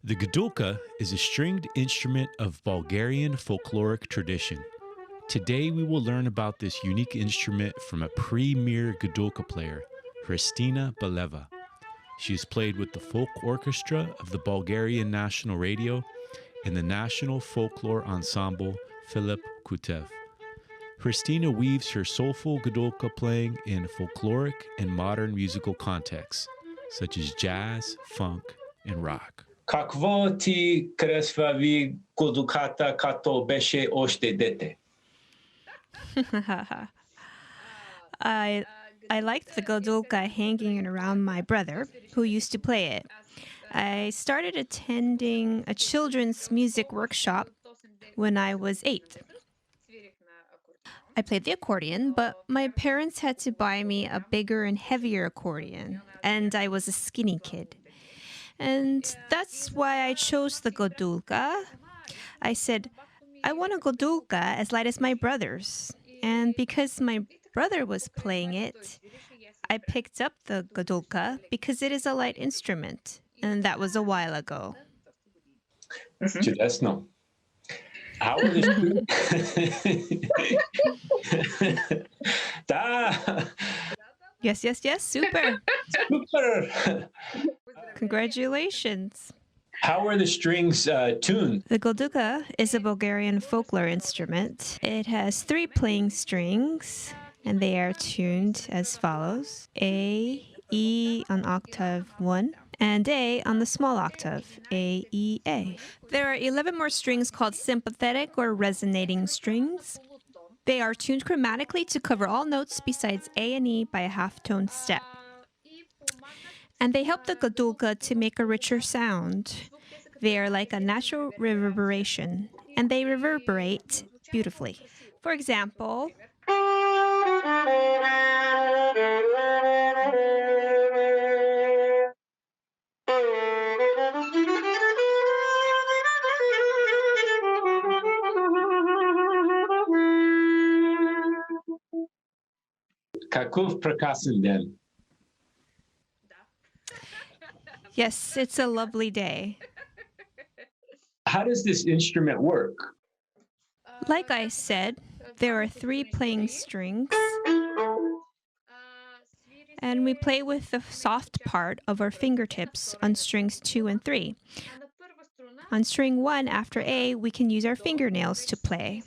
The gadulka is a stringed instrument of Bulgarian folkloric tradition. Today we will learn about this unique instrument from a premier gadulka player, Hristina Beleva. She has played with the Folk Orchestra of the Bulgarian National Radio and the National Folklore Ensemble Philip Koutev. Hristina weaves her soulful gadulka playing in folkloric and modern musical contexts, such as jazz, funk, and rock. Какво ти харесва ви гадулката, като беше още дете? I liked the gadulka hanging around my brother, who used to play it. I started attending a children's music workshop when I was 8. I played the accordion, but my parents had to buy me a bigger and heavier accordion, and I was a skinny kid. And that's why I chose the gadulka. I said, I want a gadulka as light as my brother's. And because my brother was playing it, I picked up the gadulka because it is a light instrument. And that was a while ago. Чудесно. How are the Da! Yes, super. Super! Congratulations. How are the strings tuned? The gadulka is a Bulgarian folklore instrument. It has 3 playing strings, and they are tuned as follows: A, E on octave 1, and A on the small octave, A, E, A. There are 11 more strings called sympathetic or resonating strings. They are tuned chromatically to cover all notes besides A and E by a half-tone step. And they help the gadulka to make a richer sound. They are like a natural reverberation, and they reverberate beautifully. For example, Какъв прекрасен ден. Yes, it's a lovely day. How does this instrument work? Like I said, there are 3 playing strings, and we play with the soft part of our fingertips on strings 2 and 3. On string 1 after A, we can use our fingernails to play.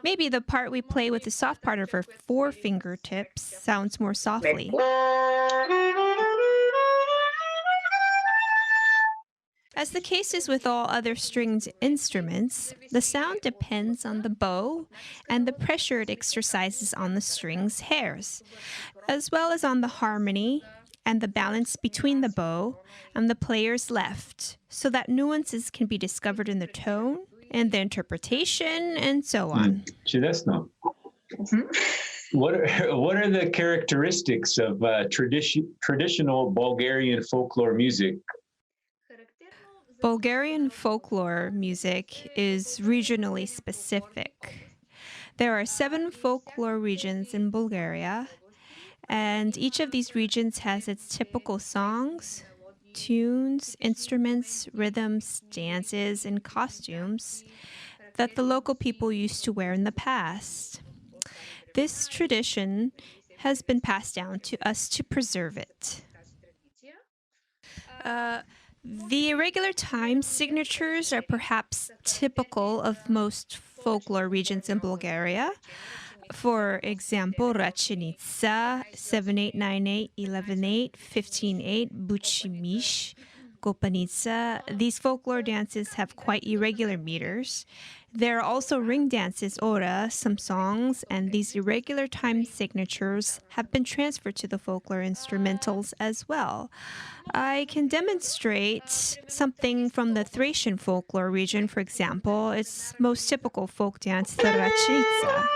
Maybe the part we play with the soft part of our 4 fingertips sounds more softly. As the case is with all other stringed instruments, the sound depends on the bow and the pressure it exercises on the string's hairs, as well as on the harmony and the balance between the bow and the player's left, so that nuances can be discovered in the tone and the interpretation and so on. Чудесно. What are the characteristics of traditional Bulgarian folklore music? Bulgarian folklore music is regionally specific. There are 7 folklore regions in Bulgaria, and each of these regions has its typical songs, tunes, instruments, rhythms, dances, and costumes that the local people used to wear in the past. This tradition has been passed down to us to preserve it. The irregular time signatures are perhaps typical of most folklore regions in Bulgaria. For example, Rachenitsa, 7898, 118, 158, Buchimish, Kopanitsa. These folklore dances have quite irregular meters. There are also ring dances, ora, some songs, and these irregular time signatures have been transferred to the folklore instrumentals as well. I can demonstrate something from the Thracian folklore region, for example. Its most typical folk dance, the Rachenitsa.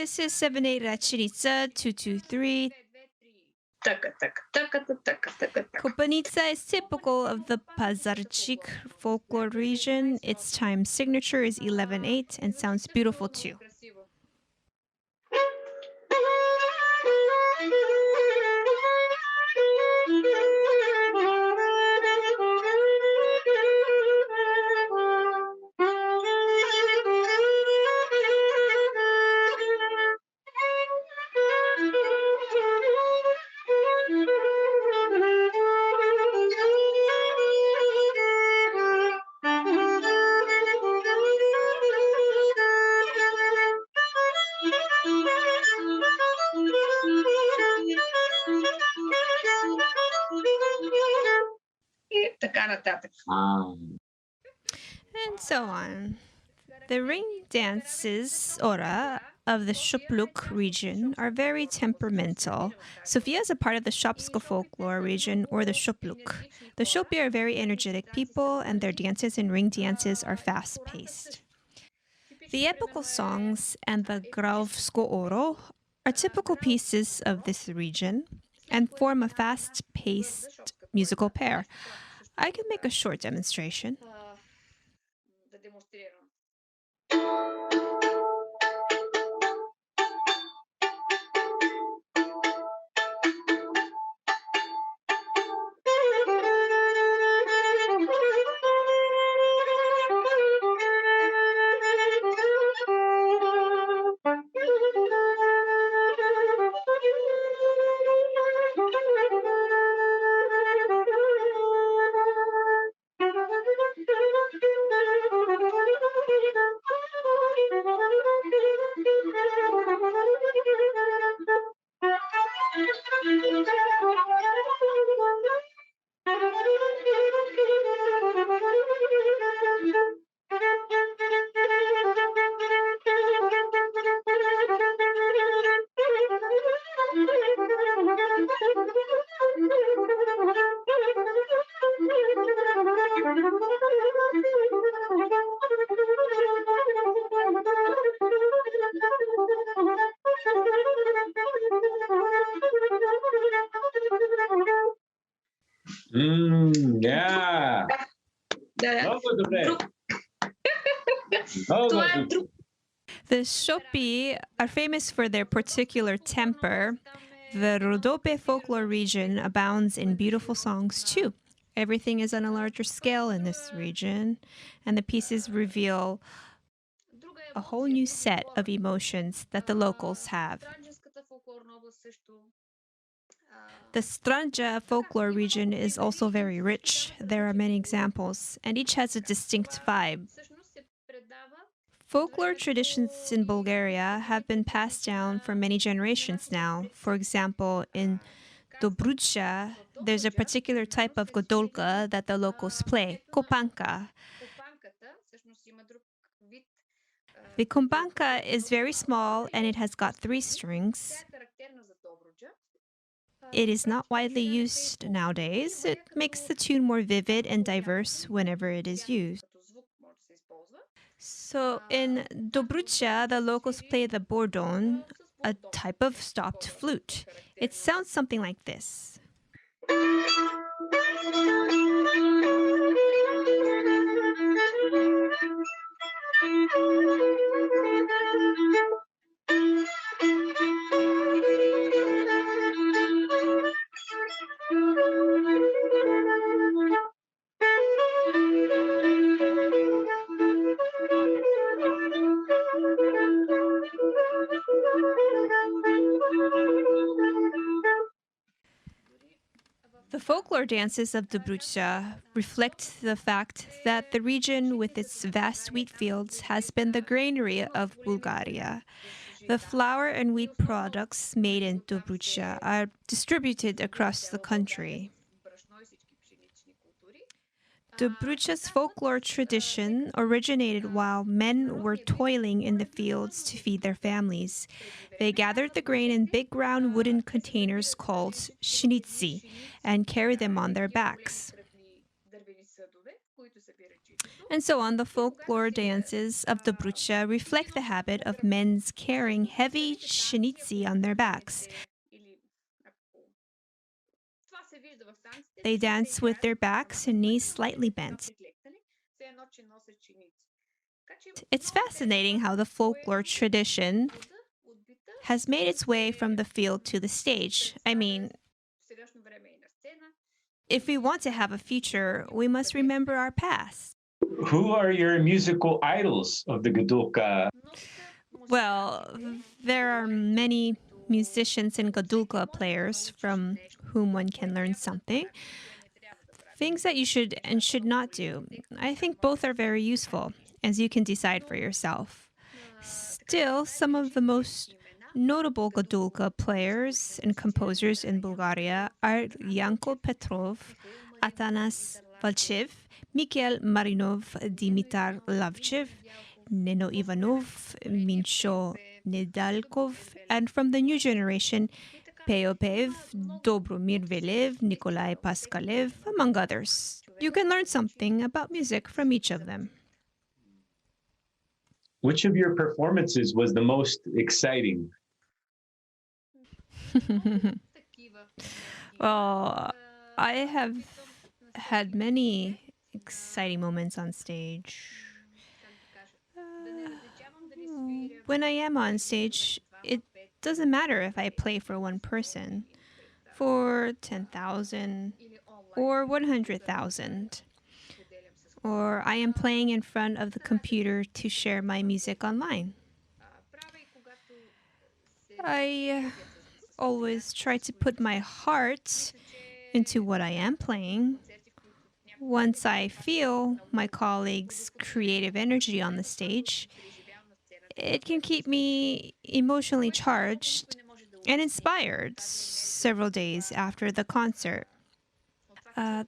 This is 7/8 Rachnica 223. Kopanica is typical of the Pazarchik folklore region. Its time signature is 11/8 and sounds beautiful too. And so on. The ring dances, ora, of the Shupluk region are very temperamental. Sofia is a part of the Shopska folklore region or the Shupluk. The Shopi are very energetic people and their dances and ring dances are fast-paced. The epical songs and the Gravsko oro are typical pieces of this region and form a fast-paced musical pair. I can make a short demonstration. Yeah. Много добре. Много добре. The Shopi are famous for their particular temper. The Rodope folklore region abounds in beautiful songs too. Everything is on a larger scale in this region, and the pieces reveal a whole new set of emotions that the locals have. The Stranja folklore region is also very rich. There are many examples, and each has a distinct vibe. Folklore traditions in Bulgaria have been passed down for many generations now. For example, in Dobrucha, there's a particular type of gadulka that the locals play, kopanka. The kompanka is very small and it has got 3 strings. It is not widely used nowadays. It makes the tune more vivid and diverse whenever it is used. So in Dobrucha, the locals play the bordon, a type of stopped flute. It sounds something like this. The folklore dances of Dobrucha reflect the fact that the region with its vast wheat fields has been the granary of Bulgaria. The flour and wheat products made in Dobrucha are distributed across the country. Dobrucha's folklore tradition originated while men were toiling in the fields to feed their families. They gathered the grain in big round wooden containers called shinitsi and carried them on their backs. And so on, the folklore dances of Dobrucha reflect the habit of men's carrying heavy shinitsi on their backs. They dance with their backs and knees slightly bent. It's fascinating how the folklore tradition has made its way from the field to the stage. I mean, if we want to have a future, we must remember our past. Who are your musical idols of the Gadulka? Well, there are many musicians and Gadulka players from whom one can learn something. Things that you should and should not do. I think both are very useful, as you can decide for yourself. Still, some of the most notable Gadulka players and composers in Bulgaria are Yanko Petrov, Atanas Valchev, Mikhail Marinov, Dimitar Lavchev, Neno Ivanov, Minsho Nedalkov, and from the new generation, Peopev, Dobromir Velev, Nikolai Paskalev, among others. You can learn something about music from each of them. Which of your performances was the most exciting? Well, I have had many exciting moments on stage. When I am on stage, it doesn't matter if I play for one person, for 10,000 or 100,000, or I am playing in front of the computer to share my music online. I always try to put my heart into what I am playing. Once I feel my colleagues' creative energy on the stage, it can keep me emotionally charged and inspired several days after the concert.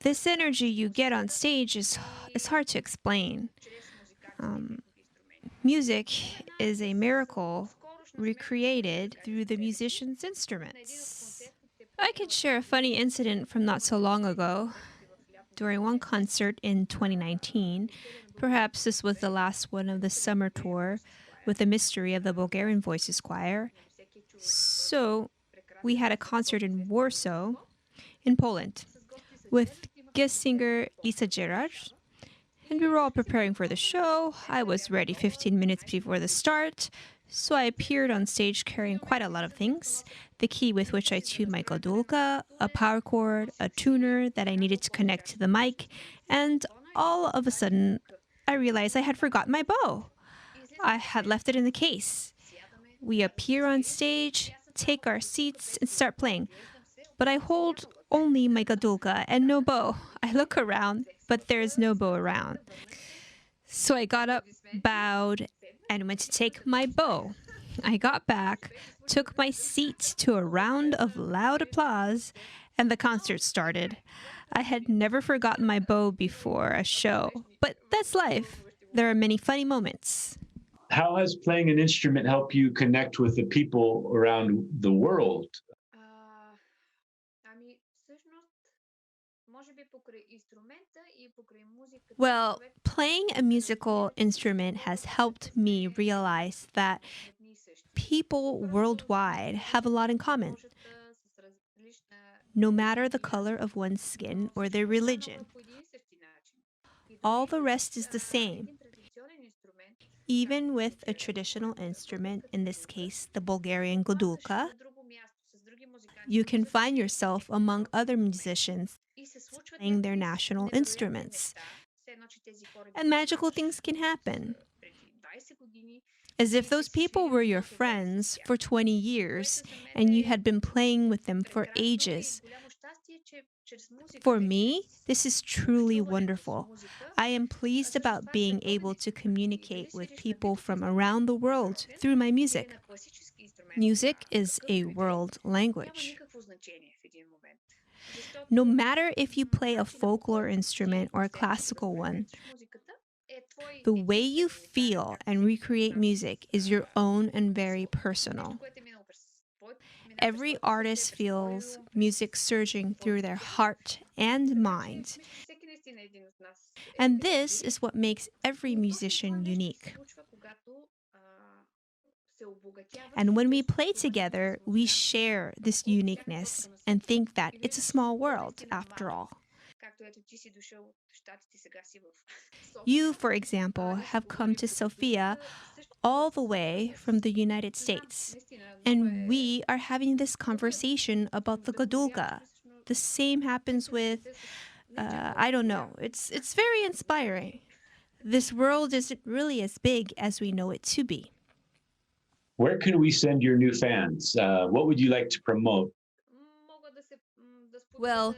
This energy you get on stage is hard to explain. Music is a miracle recreated through the musician's instruments. I can share a funny incident from not so long ago. During one concert in 2019, perhaps this was the last one of the summer tour with the mystery of the Bulgarian Voices Choir. So we had a concert in Warsaw, in Poland, with guest singer Lisa Gerard. And we were all preparing for the show. I was ready 15 minutes before the start, so I appeared on stage carrying quite a lot of things. The key with which I tuned my Gadulka, a power cord, a tuner that I needed to connect to the mic, and all of a sudden, I realized I had forgotten my bow. I had left it in the case. We appear on stage, take our seats, and start playing. But I hold only my Gadulka and no bow. I look around, but there is no bow around. So I got up, bowed, and went to take my bow. I got back, took my seat to a round of loud applause, and the concert started. I had never forgotten my bow before a show, but that's life. There are many funny moments. How has playing an instrument helped you connect with the people around the world? Well, playing a musical instrument has helped me realize that people worldwide have a lot in common, no matter the color of one's skin or their religion. All the rest is the same. Even with a traditional instrument, in this case the Bulgarian Gadulka, you can find yourself among other musicians playing their national instruments. And magical things can happen. As if those people were your friends for 20 years and you had been playing with them for ages. For me, this is truly wonderful. I am pleased about being able to communicate with people from around the world through my music. Music is a world language. No matter if you play a folklore instrument or a classical one, the way you feel and recreate music is your own and very personal. Every artist feels music surging through their heart and mind. And this is what makes every musician unique. And when we play together, we share this uniqueness and think that it's a small world after all. You, for example, have come to Sofia all the way from the United States, and we are having this conversation about the Gadulka. The same happens with, I don't know, it's very inspiring. This world isn't really as big as we know it to be. Where can we send your new fans? What would you like to promote? Well,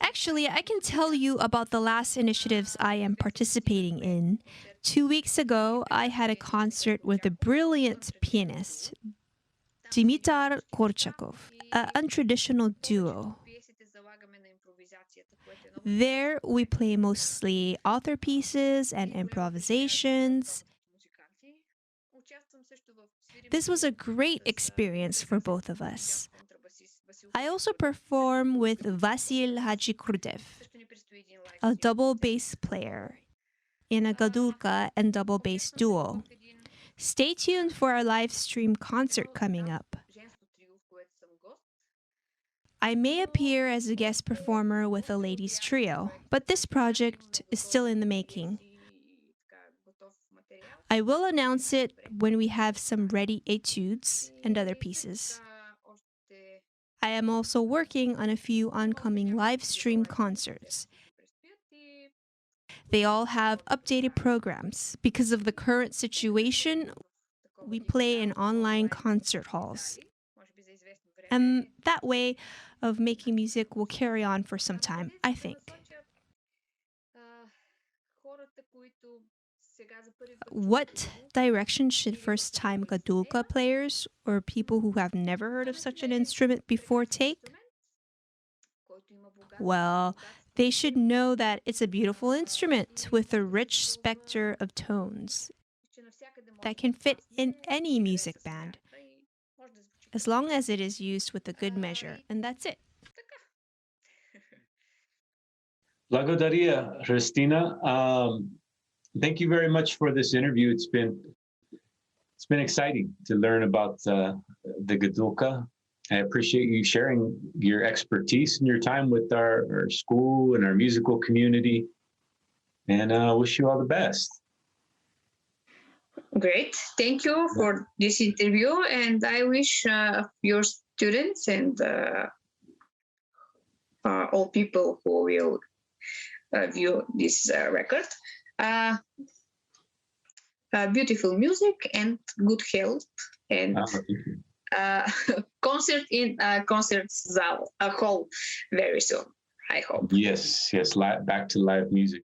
actually, I can tell you about the last initiatives I am participating in. 2 weeks ago, I had a concert with a brilliant pianist, Dimitar Korchakov, an untraditional duo. There, we play mostly author pieces and improvisations. This was a great experience for both of us. I also perform with Vasil Hadji Koutev, a double bass player in a Gadulka and double bass duo. Stay tuned for our live stream concert coming up. I may appear as a guest performer with a ladies trio, but this project is still in the making. I will announce it when we have some ready etudes and other pieces. I am also working on a few oncoming live stream concerts. They all have updated programs. Because of the current situation, we play in online concert halls. And that way of making music will carry on for some time, I think. What direction should first-time Gadulka players or people who have never heard of such an instrument before take? Well, they should know that it's a beautiful instrument with a rich spectrum of tones that can fit in any music band, as long as it is used with a good measure, and that's it. Благодаря, Hristina. Thank you very much for this interview. It's been exciting to learn about the Gadulka. I appreciate you sharing your expertise and your time with our school and our musical community. And wish you all the best. Great. Thank you for this interview. And I wish your students and all people who will view this record beautiful music and good health and concert in concert hall very soon, I hope. Yes, back to live music.